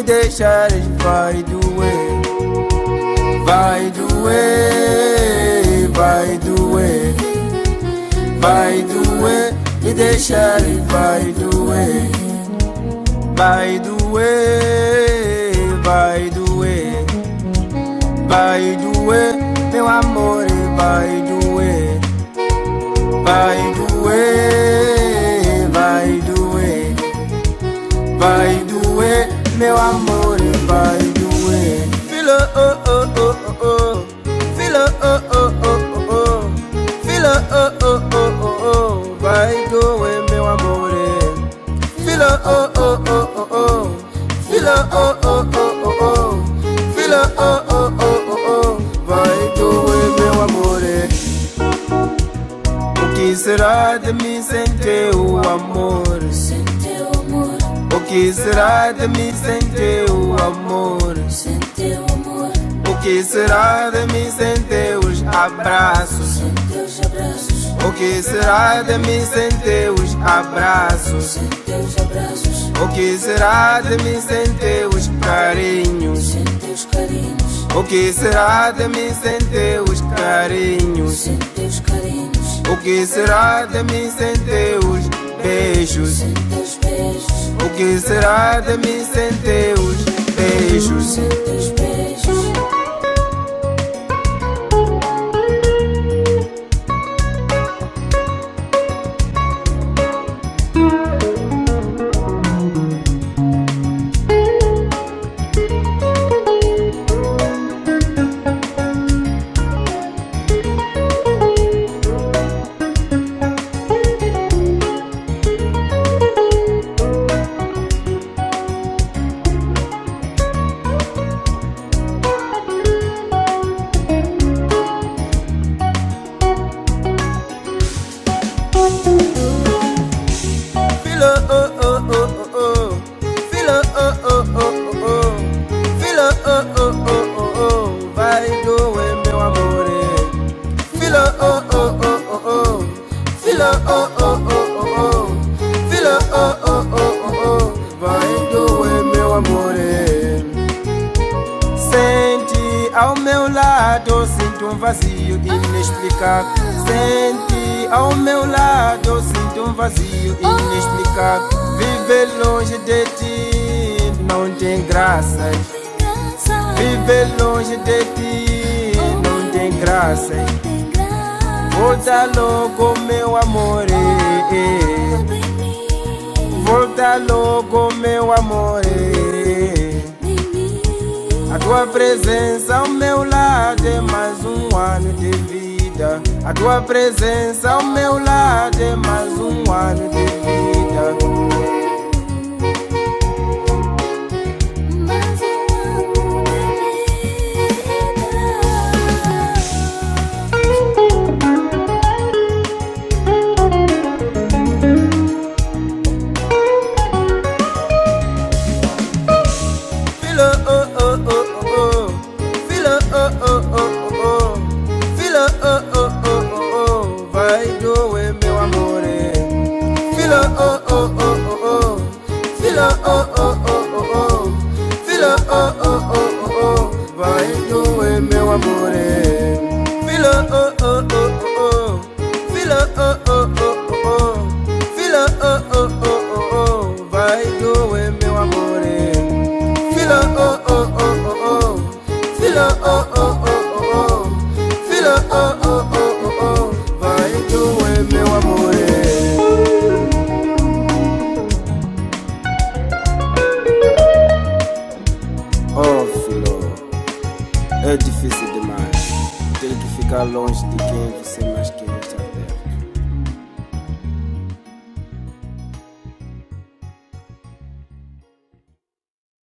deixares vai doer. Vai doer, vai doer. Vai doer, me deixares vai doer. Vai doer, vai doer. Vai doer, meu amor, vai doer. Vai doer, vai doer. Vai doer, meu amor, vai doer. Filo, oh, oh, oh, oh, oh. Filo, oh, oh, oh, oh, oh. Filo, oh, oh, oh, oh, oh. Vai doer, meu amor. Filo, oh, oh, oh, oh, oh. Filo, oh, oh, oh, oh, oh. Filo, oh, oh, oh, oh, oh. Vai doer, meu amor. O que será de mim sem teu amor? O que será de mim sem teu amor? O que será de mim sem teus abraços? O que será de mim sem teus abraços? O que será de mim sem teus carinhos? O que será de mim sem teus carinhos? O que será de mim sem teus beijos? O que será de mim sem teus beijos? Filo, oh, oh, oh, oh, oh. Filo, oh, oh, oh, oh, oh. Filo, oh, oh, oh, oh, oh. Vai doer, meu amor. Filo, oh, oh, oh, oh, oh. Filo, oh, oh, oh, oh, oh. Filo, oh, oh, oh, oh, oh. Vai doer, meu amor. Sente ao meu lado, sinto vazio inexplicável. Sente ao meu lado, sinto vazio inexplicável. Viver longe de ti não tem graça. Viver longe de ti não tem graça. Volta logo, meu amor. Volta logo, meu amor. A tua presença ao meu lado é mais um ano de vida. A tua presença ao meu lado é mais um ano de vida. Filo, oh, oh, oh, oh, oh. Filo, oh, oh, oh, oh, oh. Filo, oh, oh, oh, oh, oh. Vai doer, meu amor. Filo, oh, oh, oh, oh, oh. Filo, oh, oh, oh, oh, oh. Filo, oh, oh, oh, oh, oh. Vai doer, meu amor. Filo, oh, oh, oh, oh, oh. Filo, oh, oh, oh, oh, oh. Filo, oh, oh, oh, oh, oh. Vai doer, meu amor. Filo, oh, oh, oh, oh, oh. Filo, oh, oh, oh, oh, oh. Filo, oh, oh, oh, oh, oh. Vai doer, meu amor. Oh, filho, é difícil demais. Ter que ficar longe de quem você